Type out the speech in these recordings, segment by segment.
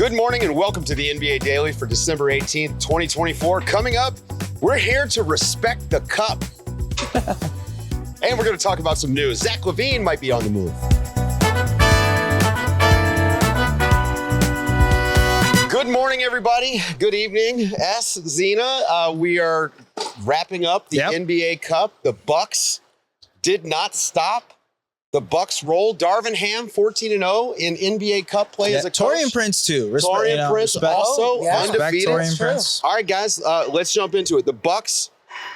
Good morning and welcome to the NBA Daily for December 18th, 2024. Coming up, we're here to respect the cup. And we're going to talk about some news. Zach LaVine might be on the move. Good morning, everybody. Good evening. Zena. We are wrapping up the NBA Cup. The Bucks did not stop. The Bucks rolled. Darvin Ham, 14-0 in NBA Cup play as a coach. Taurean Prince, too. Taurean Prince also undefeated. Taurean Prince. All right, guys, let's jump into it. The Bucks,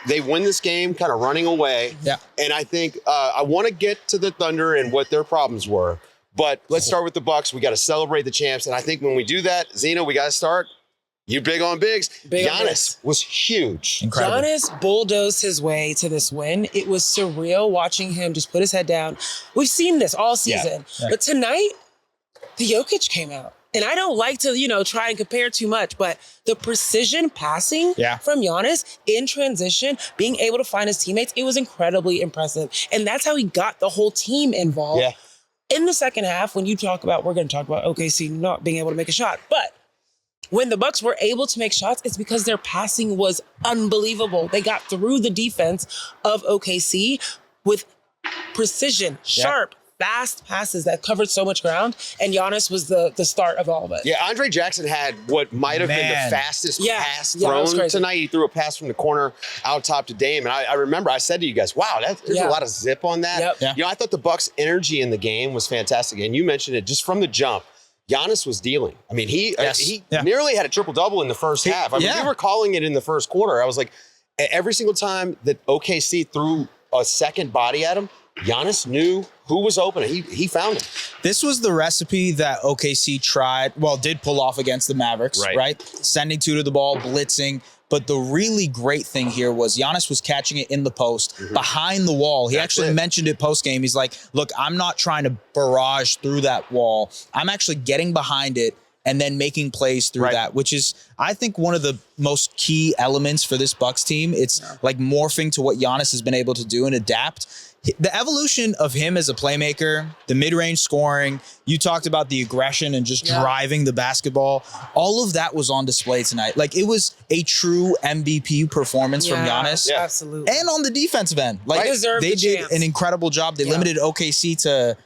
they win this game kind of running away. Yeah. And I think I want to get to the Thunder and what their problems were. But let's start with the Bucks. We got to celebrate the champs. And I think when we do that, Zena, we got to start. You big on bigs. Giannis was huge. Incredible. Giannis bulldozed his way to this win. It was surreal watching him just put his head down. We've seen this all season. Yeah. But tonight, the Jokic came out. And I don't like to, try and compare too much, but the precision passing from Giannis in transition, being able to find his teammates, it was incredibly impressive. And that's how he got the whole team involved. Yeah. In the second half, when we're going to talk about OKC not being able to make a shot, but when the Bucks were able to make shots, it's because their passing was unbelievable. They got through the defense of OKC with precision, sharp, fast passes that covered so much ground, and Giannis was the start of all of it. Yeah, Andre Jackson had what might have been the fastest pass thrown tonight. He threw a pass from the corner out top to Dame, and I remember I said to you guys, wow, there's a lot of zip on that. Yep. I thought the Bucks' energy in the game was fantastic, and you mentioned it just from the jump. Giannis was dealing. I mean, he nearly had a triple-double in the first half. I mean, we were calling it in the first quarter. I was like, every single time that OKC threw a second body at him, Giannis knew who was open. He found him. This was the recipe that OKC did pull off against the Mavericks, right? Sending two to the ball, blitzing. But the really great thing here was Giannis was catching it in the post, behind the wall. He actually mentioned it post-game. He's like, look, I'm not trying to barrage through that wall. I'm actually getting behind it and then making plays through that, which is, I think, one of the most key elements for this Bucks team. It's like morphing to what Giannis has been able to do and adapt. The evolution of him as a playmaker, the mid-range scoring, you talked about the aggression and just driving the basketball. All of that was on display tonight. Like, it was a true MVP performance from Giannis. Yeah, absolutely. And on the defensive end. Like, they did an incredible job. They limited OKC to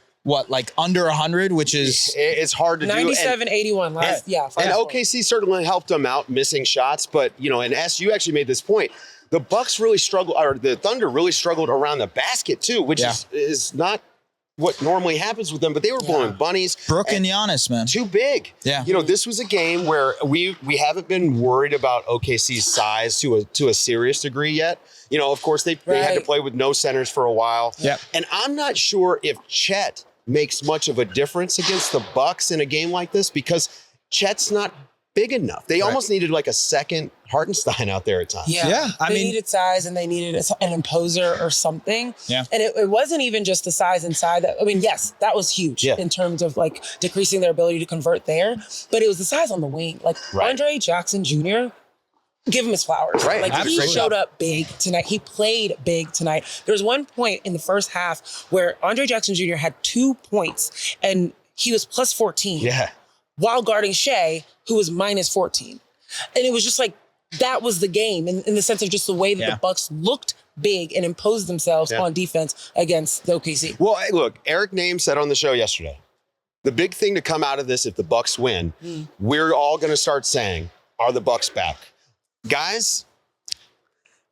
under 100, which is... It's hard to 97, do. 81 last. And OKC certainly helped them out missing shots. But, and you actually made this point. The Bucks really struggled, or the Thunder really struggled around the basket too, which is not what normally happens with them. But they were blowing bunnies. Brooke and Giannis, man, too big. Yeah, this was a game where we haven't been worried about OKC's size to a serious degree yet. Of course they had to play with no centers for a while. Yeah, and I'm not sure if Chet makes much of a difference against the Bucks in a game like this because Chet's not big enough. They almost needed like a second Hartenstein out there at times. They needed size and they needed an imposer or something. Yeah. And it wasn't even just the size inside. Yes, that was huge in terms of like decreasing their ability to convert there. But it was the size on the wing. Like Andre Jackson Jr., give him his flowers. Right. Like he showed up big tonight. He played big tonight. There was one point in the first half where Andre Jackson Jr. had 2 points and he was plus 14. Yeah. While guarding Shea, who was minus 14. And it was just like, that was the game in the sense of just the way that the Bucks looked big and imposed themselves on defense against the OKC. Well, hey, look, Eric Name said on the show yesterday, the big thing to come out of this, if the Bucks win, we're all going to start saying, are the Bucks back? Guys,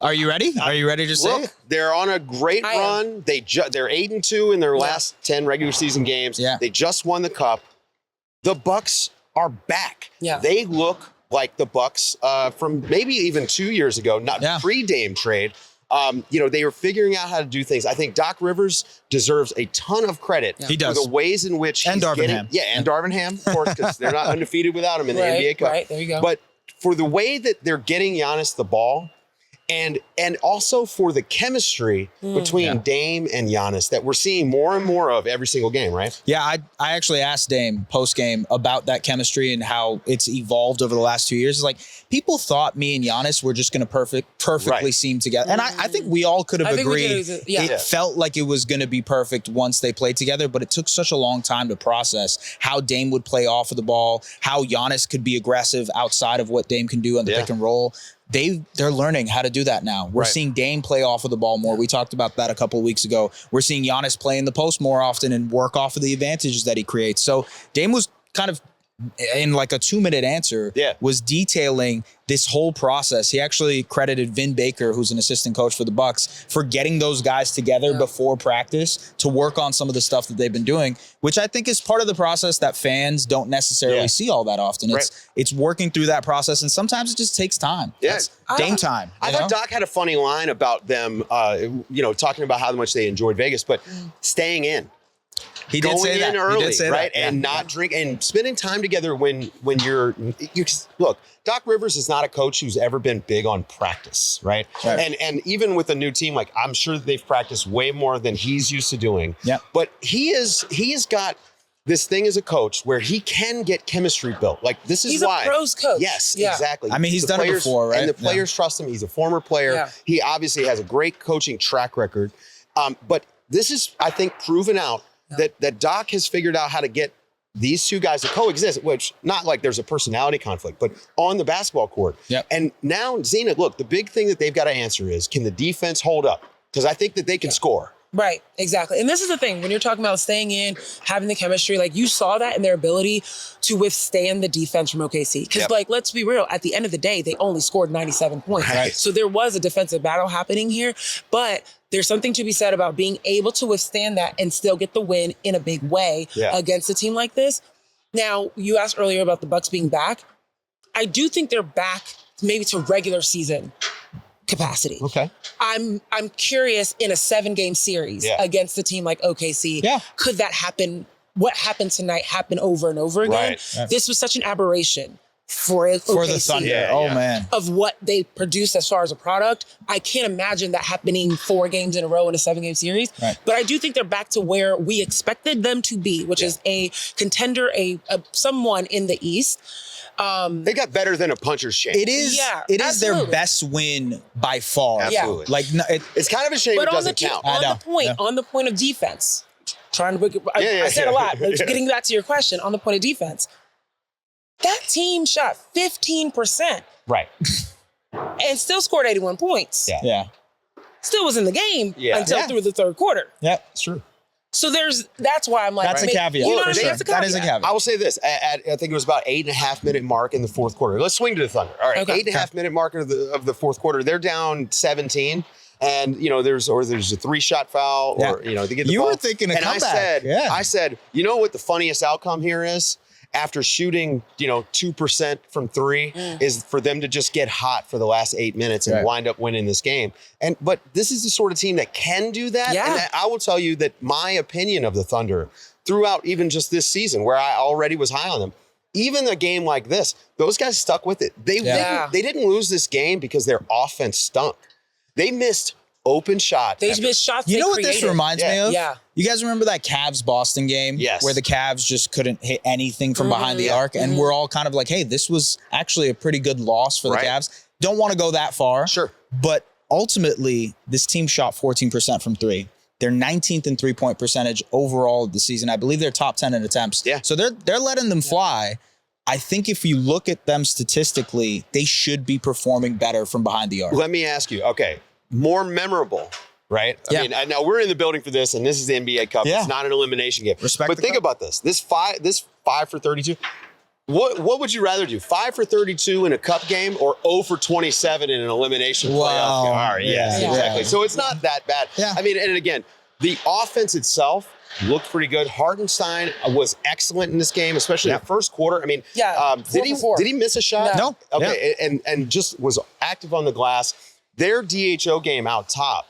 are you ready? Are you ready to say it? They're on a great run. They're 8-2 in their last 10 regular season games. Yeah. They just won the Cup. The Bucks are back. Yeah. They look like the Bucks from maybe even 2 years ago, not pre-Dame trade. They were figuring out how to do things. I think Doc Rivers deserves a ton of credit for the ways in which he's Darvin Ham. Yeah, and Darvin Ham, of course, because they're not undefeated without him in the NBA Cup. Right, there you go. But for the way that they're getting Giannis the ball, And also for the chemistry between Dame and Giannis that we're seeing more and more of every single game, right? Yeah, I actually asked Dame post-game about that chemistry and how it's evolved over the last 2 years. It's like, people thought me and Giannis were just going to perfectly seem together. And I think we all could have agreed it felt like it was going to be perfect once they played together, but it took such a long time to process how Dame would play off of the ball, how Giannis could be aggressive outside of what Dame can do on the pick and roll. They're learning how to do that now. We're seeing Dame play off of the ball more. We talked about that a couple of weeks ago. We're seeing Giannis play in the post more often and work off of the advantages that he creates. So Dame was kind of, in like a 2-minute answer, was detailing this whole process. He actually credited Vin Baker, who's an assistant coach for the Bucks, for getting those guys together before practice to work on some of the stuff that they've been doing, which I think is part of the process that fans don't necessarily see all that often. It's working through that process, and sometimes it just takes time. It's Dame time. I thought Doc had a funny line about them, talking about how much they enjoyed Vegas, but staying in. He did say that early, he did say right? That. And not drink and spending time together when you look. Doc Rivers is not a coach who's ever been big on practice, right? And even with a new team, like, I'm sure that they've practiced way more than he's used to doing. But he has got this thing as a coach where he can get chemistry built. Like, this is why he's a pros coach. Yes, exactly. I mean, he's done it before, right? And the players trust him. He's a former player. He obviously has a great coaching track record. But this is, I think, proven out that Doc has figured out how to get these two guys to coexist, which not like there's a personality conflict, but on the basketball court. And now, Zena, look, the big thing that they've got to answer is, can the defense hold up? Because I think that they can score. Right, exactly. And this is the thing, when you're talking about staying in, having the chemistry, like, you saw that in their ability to withstand the defense from OKC. Because, like, let's be real, at the end of the day, they only scored 97 points. So there was a defensive battle happening here, but there's something to be said about being able to withstand that and still get the win in a big way against a team like this. Now, you asked earlier about the Bucks being back. I do think they're back maybe to regular season capacity. I'm curious, in a 7-game series against a team like OKC, could that happen? What happened tonight happen over and over again? This was such an aberration for OKC, the Thunder. Man. Of what they produced as far as a product. I can't imagine that happening 4 games in a row in a 7-game series. But I do think they're back to where we expected them to be, which is a contender, someone in the East. They got better than a puncher's chance. It is their best win by far. Absolutely. Like, it's kind of a shame it doesn't count. On the point of defense, trying to break it, I said a lot, but getting back to your question, on the point of defense, that team shot 15%. And still scored 81 points. Still was in the game until through the third quarter. It's true. So that's why I'm like, that's a caveat. You know what I mean? That's a caveat. That is a caveat. I will say this. I think it was about 8.5-minute mark in the fourth quarter. Let's swing to the Thunder. All right, 8.5-minute mark of the fourth quarter. They're down 17. And, there's a 3-shot foul, or, they get the ball. You were thinking a comeback. I said, you know what the funniest outcome here is? After shooting, 2% from 3 is for them to just get hot for the last 8 minutes and wind up winning this game. But this is the sort of team that can do that. And I will tell you that my opinion of the Thunder throughout even just this season, where I already was high on them, even a game like this, those guys stuck with it. They didn't lose this game because their offense stunk. They missed open shots. They missed shots. You know what this reminds me of? Yeah. You guys remember that Cavs-Boston game? Yes. Where the Cavs just couldn't hit anything from behind the arc. And we're all kind of like, hey, this was actually a pretty good loss for the Cavs. Don't want to go that far. Sure. But ultimately, this team shot 14% from 3. They're 19th in 3-point percentage overall of the season. I believe they're top 10 in attempts. So they're letting them fly. I think if you look at them statistically, they should be performing better from behind the arc. Let me ask you, more memorable, right? I mean, now we're in the building for this, and this is the NBA Cup. It's not an elimination game. But think about this. This 5 for 32. What would you rather do? 5 for 32 in a cup game, or 0 for 27 in an elimination playoff game? All right, exactly. So it's not that bad. I mean, and again, the offense itself looked pretty good. Hartenstein was excellent in this game, especially in the first quarter. I mean, did he miss a shot? No. Okay, and just was active on the glass. Their DHO game out top,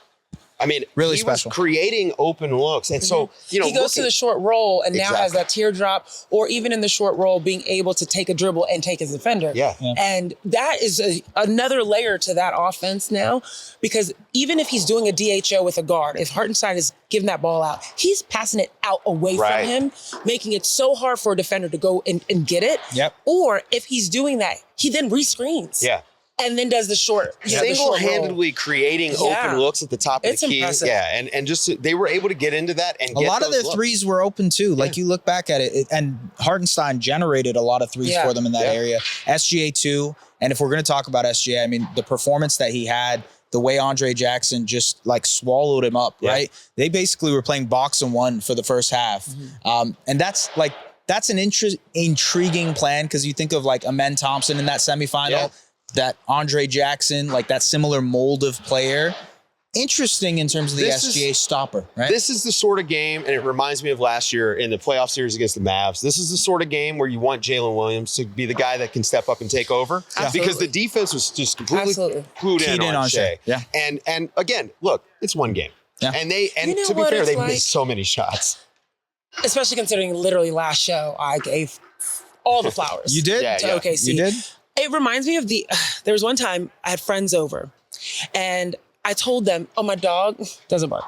I mean, really he special. was creating open looks. And so, he goes to the short roll and now has that teardrop, or even in the short roll, being able to take a dribble and take his defender. Yeah. And that is another layer to that offense now, because even if he's doing a DHO with a guard, if Hartenstein is giving that ball out, he's passing it out away from him, making it so hard for a defender to go and get it. Yep. Or if he's doing that, he then rescreens. Yeah. And then does the short, single-handedly creating open looks at the top of the key. Impressive. Yeah, and just they were able to get into that and a lot of their threes were open too. Like you look back at it, and Hartenstein generated a lot of threes for them in that area. SGA too, and if we're going to talk about SGA, I mean the performance that he had, the way Andre Jackson just like swallowed him up, right? They basically were playing box and one for the first half, and that's an intriguing plan, because you think of like Amen Thompson in that semifinal. That Andre Jackson, like that similar mold of player. Interesting in terms of the SGA stopper, right? This is the sort of game, and it reminds me of last year in the playoff series against the Mavs. This is the sort of game where you want Jalen Williams to be the guy that can step up and take over. Because the defense was just completely clued in on Shea. Yeah. And again, look, it's one game. Yeah. And to be fair, they missed so many shots. Especially considering literally last show, I gave all the flowers. You did? To OKC. You did? It reminds me of there was one time I had friends over and I told them, oh, my dog doesn't bark.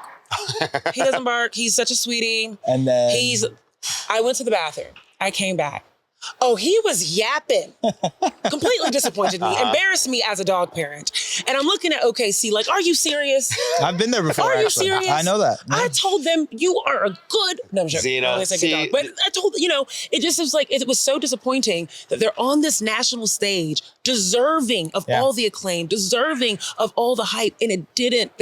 He doesn't bark. He's such a sweetie. And then I went to the bathroom. I came back. Oh, he was yapping. Completely disappointed me, embarrassed me as a dog parent. And I'm looking at OKC like, are you serious? I've been there before. Are you serious? I know that. I told them you are a good. No, I'm joking. Zena, but I told it just was like it was so disappointing that they're on this national stage, deserving of all the acclaim, deserving of all the hype, and they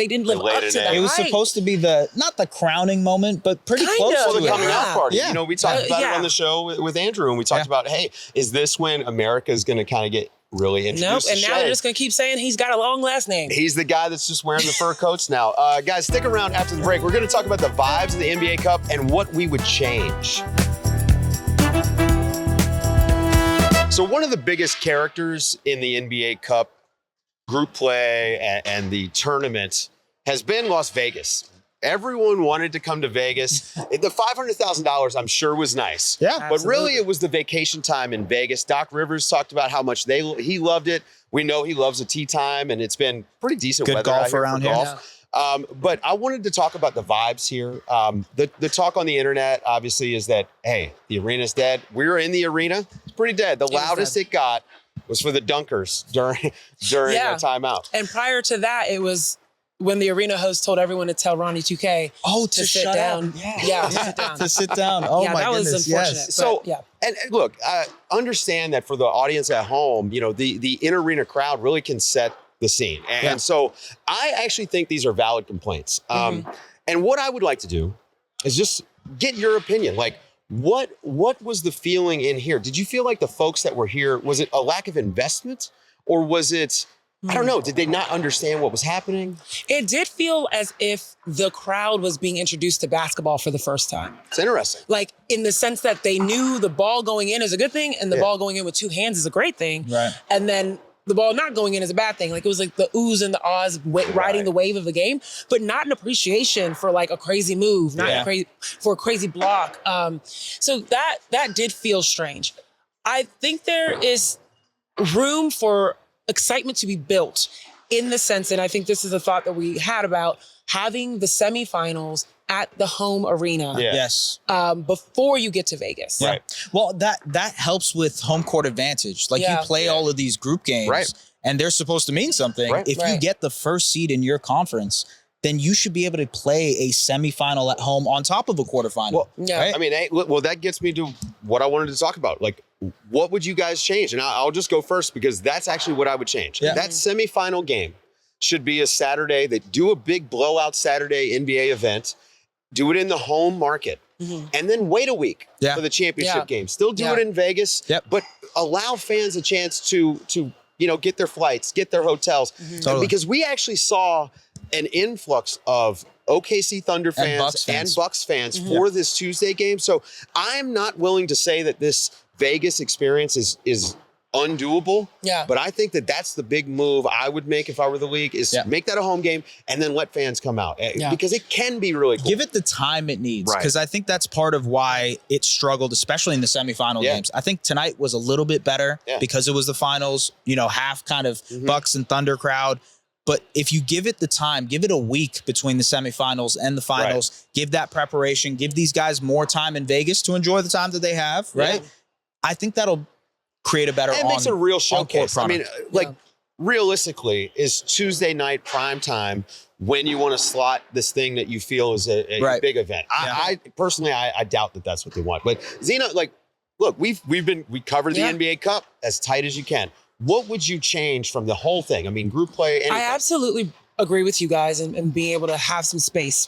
didn't live up to that. It was supposed to be not the crowning moment, but pretty close to the coming out party. Yeah. We talked about it on the show with Andrew, and we talked about, hey, is this when America is going to kind of get really introduced to and now Shea? they're just going to keep saying he's got a long last name. He's the guy that's just wearing the fur coats now. Guys, stick around after the break. We're going to talk about the vibes of the NBA Cup and what we would change. So one of the biggest characters in the NBA Cup group play and the tournament has been Las Vegas. Everyone wanted to come to Vegas. The $500,000, I'm sure, was nice. Yeah, but really, it was the vacation time in Vegas. Doc Rivers talked about how much he loved it. We know he loves a tea time, and it's been pretty decent good weather golf out here around for here. golf. But I wanted to talk about the vibes here. The talk on the internet, obviously, is that, hey, the arena's dead. We were in the arena. It's pretty dead. The loudest it got was for the dunkers during a timeout. And prior to that, it was when the arena host told everyone to tell Ronnie 2K to sit shut down. up. Yeah, to sit down. To sit down. Oh, my that goodness. was unfortunate. Yes. So, yeah. and look, understand that for the audience at home, the in-arena crowd really can set the scene. And so I actually think these are valid complaints. And what I would like to do is just get your opinion. Like, what was the feeling in here? Did you feel like the folks that were here, was it a lack of investment, or was it, I don't know, did they not understand what was happening? It did feel as if the crowd was being introduced to basketball for the first time. It's interesting. Like, in the sense that they knew the ball going in is a good thing and the ball going in with two hands is a great thing. Right. And then the ball not going in is a bad thing. Like, it was like the oohs and the ahs riding the wave of the game, but not an appreciation for like a crazy move, not for a crazy block. So that did feel strange. I think there is room for excitement to be built in the sense, and I think this is a thought that we had about having the semifinals at the home arena. Yes. Before you get to Vegas. Right. Well, that helps with home court advantage. Like you play all of these group games and they're supposed to mean something. If you get the first seed in your conference, then you should be able to play a semifinal at home on top of a quarterfinal. Well, I mean, that gets me to what I wanted to talk about. Like, what would you guys change? And I'll just go first because that's actually what I would change. Yeah. That semifinal game should be a Saturday. They do a big blowout Saturday NBA event, do it in the home market, and then wait a week for the championship game. Still do it in Vegas, but allow fans a chance to get their flights, get their hotels. Totally. Because we actually saw an influx of OKC Thunder fans and Bucks fans for this Tuesday game. So I'm not willing to say that this Vegas experience is undoable. Yeah. But I think that that's the big move I would make if I were the league is make that a home game and then let fans come out because it can be really cool. Give it the time it needs because I think that's part of why it struggled, especially in the semifinal games. I think tonight was a little bit better because it was the finals, half kind of Bucks and Thunder crowd. But if you give it the time, give it a week between the semifinals and the finals, give that preparation, give these guys more time in Vegas to enjoy the time that they have, right? I think that'll create a better it makes a real showcase. I mean, realistically, is Tuesday night prime time when you want to slot this thing that you feel is a big event. I personally, I doubt that that's what they want. But Zena, look, we covered the NBA Cup as tight as you can. What would you change from the whole thing? I mean, group play. Anything. I absolutely agree with you guys and being able to have some space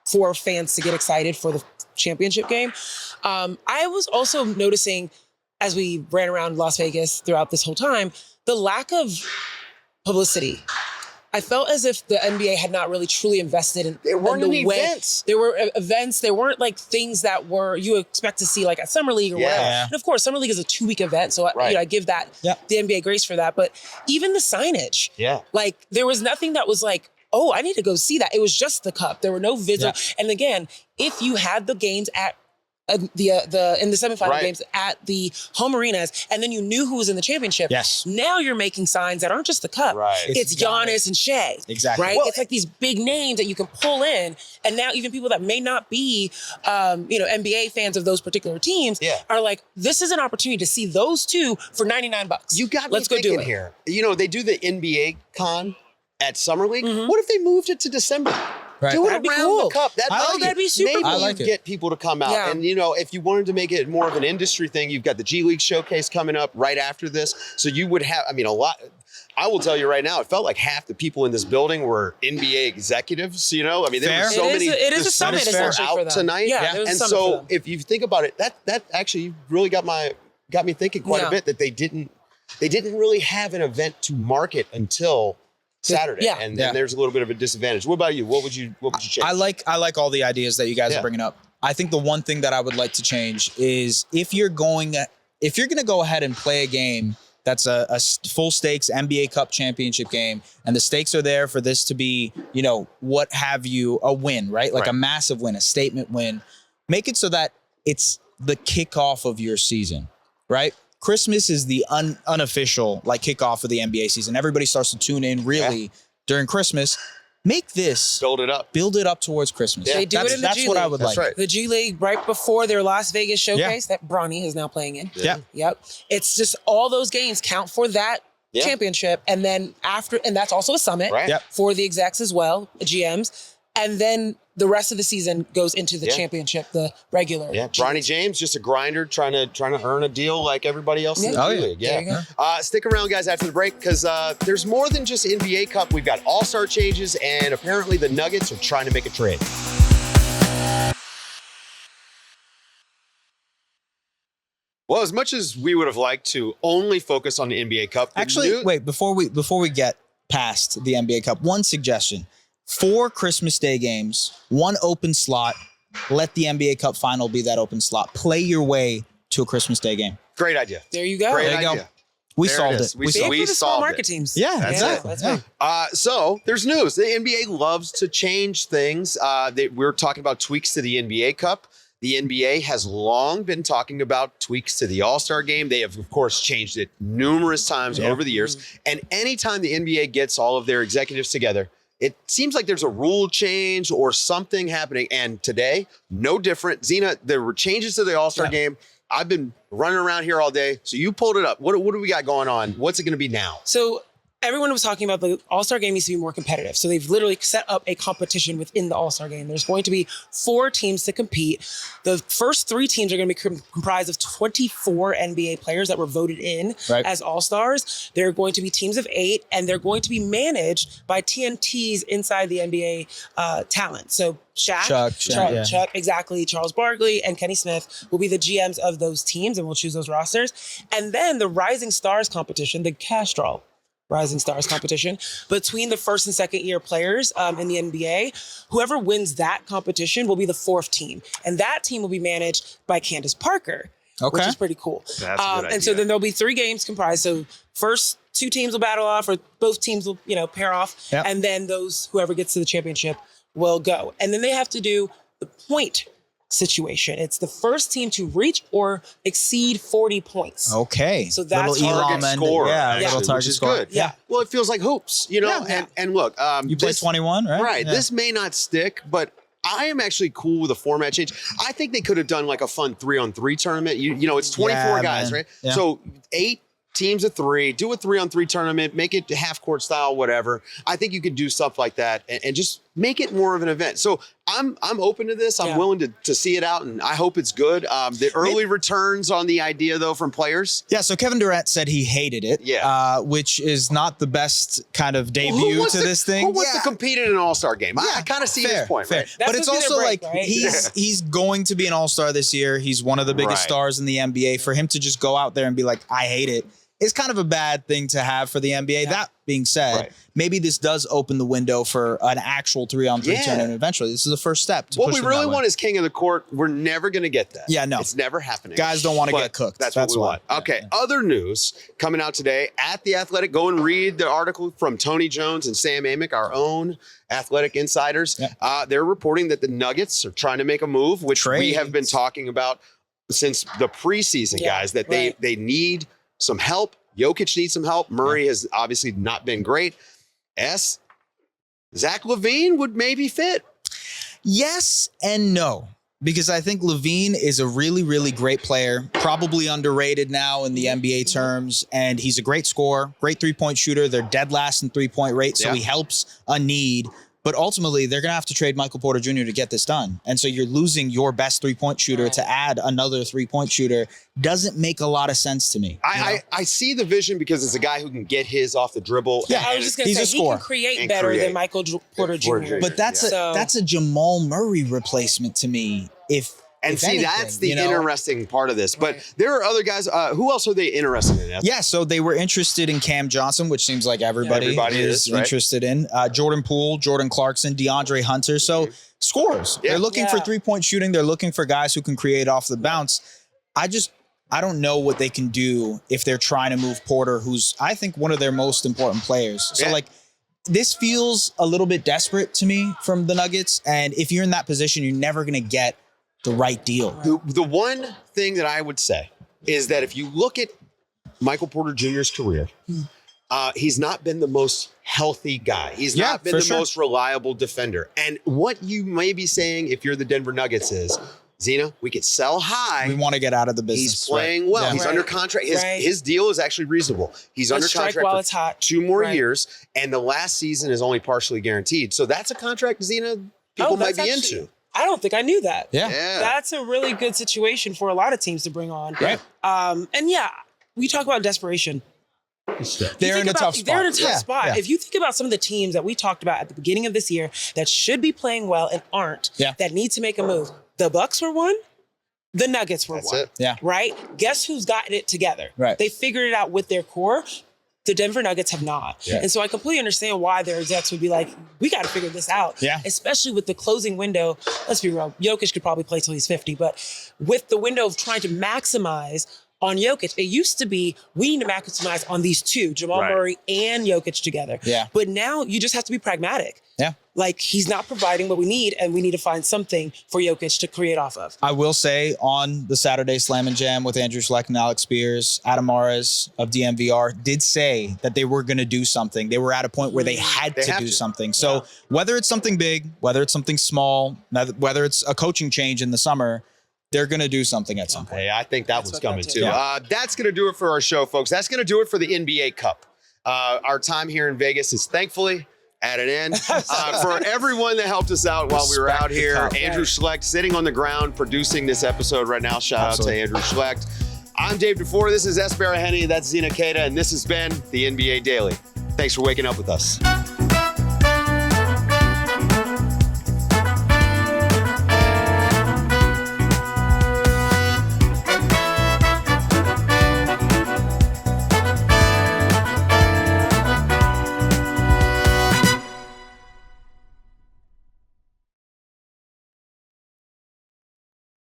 for fans to get excited for the championship game. I was also noticing as we ran around Las Vegas throughout this whole time, the lack of publicity. I felt as if the NBA had not really truly invested in there weren't any events. There were events. There weren't things that you expect to see at Summer League or whatever. And of course, Summer League is a 2-week event, so I give that the NBA grace for that. But even the signage, there was nothing that was oh, I need to go see that. It was just the cup. There were no visual. And again, if you had the games at in the semifinal games at the home arenas, and then you knew who was in the championship. Yes. Now you're making signs that aren't just the cup. It's Giannis and Shea. Exactly. Right. Well, it's these big names that you can pull in, and now even people that may not be, NBA fans of those particular teams are this is an opportunity to see those two for $99. You got me Let's go thinking do it here. They do the NBA con at Summer League. What if they moved it to December? Do it That'd be around cool. the cup. That'd be super maybe cool. I like you it. get people to come out. And, if you wanted to make it more of an industry thing, you've got the G League showcase coming up right after this. So you would have, a lot. I will tell you right now, it felt like half the people in this building were NBA executives, there were so many. It is a summit essentially for out them. tonight. Yeah. And so if you think about it, that actually really got me thinking quite a bit that they didn't really have an event to market until Saturday, and there's a little bit of a disadvantage. What about you? What would you change? I like all the ideas that you guys are bringing up. I think the one thing that I would like to change is if you're going to go ahead and play a game that's a full stakes NBA Cup championship game, and the stakes are there for this to be, what have you, a win, right? A massive win, a statement win. Make it so that it's the kickoff of your season, right? Christmas is the unofficial kickoff of the NBA season. Everybody starts to tune in really during Christmas. Make this build it up towards Christmas. They do it in the G League. That's what I would like. Right. The G League right before their Las Vegas showcase that Bronny is now playing in. Yep. It's just all those games count for that championship, and then and that's also a summit for the execs as well, GMs, and then the rest of the season goes into the championship, the regular. Yeah, Bronny James, just a grinder trying to earn a deal like everybody else in the G League. Yeah. Stick around, guys, after the break, because there's more than just NBA Cup. We've got All-Star changes, and apparently the Nuggets are trying to make a trade. Well, as much as we would have liked to only focus on the NBA Cup, wait, before we get past the NBA Cup, one suggestion. 4 Christmas Day games, 1 open slot. Let the NBA Cup final be that open slot. Play your way to a Christmas Day game. Great idea. There you go. Great idea. We solved it. We solved solved market it. teams. Yeah, exactly. So there's news. The NBA loves to change things. We're talking about tweaks to the NBA Cup. The NBA has long been talking about tweaks to the All-Star game. They have, of course, changed it numerous times over the years. And anytime the NBA gets all of their executives together, it seems like there's a rule change or something happening. And today, no different. Zena, there were changes to the All-Star game. I've been running around here all day. So you pulled it up. What do we got going on? What's it going to be now? So everyone was talking about the All-Star game needs to be more competitive. So they've literally set up a competition within the All-Star game. There's going to be 4 teams to compete. The first 3 teams are going to be comprised of 24 NBA players that were voted in as All-Stars. They're going to be teams of 8, and they're going to be managed by TNTs inside the NBA talent. So Chuck, exactly. Charles Barkley and Kenny Smith will be the GMs of those teams, and we'll choose those rosters. And then the Rising Stars competition, the cash draw Rising Stars competition between the first and second year players in the NBA. Whoever wins that competition will be the 4th team. And that team will be managed by Candace Parker. which is pretty cool. That's a good idea. And so then there'll be 3 games comprised. So first 2 teams will battle off, or both teams will, pair off. Yep. And then whoever gets to the championship will go. And then they have to do the point situation. It's the first team to reach or exceed 40 points. Okay. So that's little target Elam score. Little Actually, target which is score. good. Yeah. Well, it feels like hoops, and look, You play 21, right? Right. Yeah. This may not stick, but I am actually cool with a format change. I think they could have done like a fun 3-on-3 tournament. It's 24 guys, man. right? Yeah. So 8 teams of 3, do a 3-on-3 tournament, make it half court style, whatever. I think you could do stuff like that and just make it more of an event. So I'm open to this. I'm willing to see it out, and I hope it's good. The early returns on the idea, though, from players. Yeah, so Kevin Durant said he hated it, which is not the best kind of debut to this thing. Who wants to compete in an all-star game? I kind of see his point. Fair. Right? But it's also break, like right? he's going to be an all-star this year. He's one of the biggest stars in the NBA. For him to just go out there and be like, I hate it, is kind of a bad thing to have for the NBA. That being said, maybe this does open the window for an actual 3-on-3 tournament eventually. This is the first step. What we really want is king of the court. We're never going to get that. Yeah, no. It's never happening. Guys don't want to get cooked. That's what we want. Okay, other news coming out today at The Athletic. Go and read the article from Tony Jones and Sam Amick, our own Athletic insiders. They're reporting that the Nuggets are trying to make a move, which we have been talking about since the preseason, guys, that they need some help. Jokic needs some help. Murray has obviously not been great. Zach LaVine would maybe fit. Yes and no, because I think LaVine is a really, really great player, probably underrated now in the NBA terms, and he's a great scorer, great three-point shooter. They're dead last in three-point rate, so he helps a need. But ultimately, they're going to have to trade Michael Porter Jr. to get this done. And so you're losing your best three-point shooter to add another three-point shooter. Doesn't make a lot of sense to me. I see the vision because it's a guy who can get his off the dribble. Yeah, I was just going to say, he can create better than Michael Porter Jr. But that's a Jamal Murray replacement to me. That's the interesting part of this. But there are other guys. Who else are they interested in? Yeah, so they were interested in Cam Johnson, which seems like everybody is interested in. Jordan Poole, Jordan Clarkson, DeAndre Hunter. So scorers. They're looking for three-point shooting. They're looking for guys who can create off the bounce. I don't know what they can do if they're trying to move Porter, who's, I think, one of their most important players. So, this feels a little bit desperate to me from the Nuggets. And if you're in that position, you're never going to get the right deal. The one thing that I would say is that if you look at Michael Porter Jr.'s career, he's not been the most healthy guy. He's not been the most reliable defender. And what you may be saying if you're the Denver Nuggets is, Zena, we could sell high. We want to get out of the business. He's playing well. Yeah. He's under contract. His deal is actually reasonable. He's under contract while it's hot. 2 more years, and the last season is only partially guaranteed. So that's a contract, Zena, people might be into. I don't think I knew that. Yeah. That's a really good situation for a lot of teams to bring on. Right. We talk about desperation. They're in a tough spot. They're in a tough spot. Yeah. If you think about some of the teams that we talked about at the beginning of this year that should be playing well and aren't, that need to make a move. The Bucks were one. The Nuggets were one. Yeah. Right? Guess who's gotten it together? Right. They figured it out with their core. The Denver Nuggets have not. Yeah. And so I completely understand why their execs would be like, we got to figure this out. Yeah. Especially with the closing window. Let's be real. Jokic could probably play till he's 50. But with the window of trying to maximize on Jokic, it used to be, we need to maximize on these two, Jamal Murray and Jokic together. Yeah. But now you just have to be pragmatic. Yeah. Like, he's not providing what we need, and we need to find something for Jokic to create off of. I will say on the Saturday Slam and Jam with Andrew Schlecht and Alex Spears, Adam Mares of DMVR did say that they were going to do something. They were at a point where they had to do something. So whether it's something big, whether it's something small, whether it's a coaching change in the summer, they're going to do something at some point. Hey, I think that's what's coming too. Yeah. That's going to do it for our show, folks. That's going to do it for the NBA Cup. Our time here in Vegas is thankfully at an end. For everyone that helped us out while we were out here, Andrew Schlecht sitting on the ground producing this episode right now. Shout out to Andrew Schlecht. I'm Dave DuFour. This is Baraheni. That's Zena Keita. And this has been the NBA Daily. Thanks for waking up with us.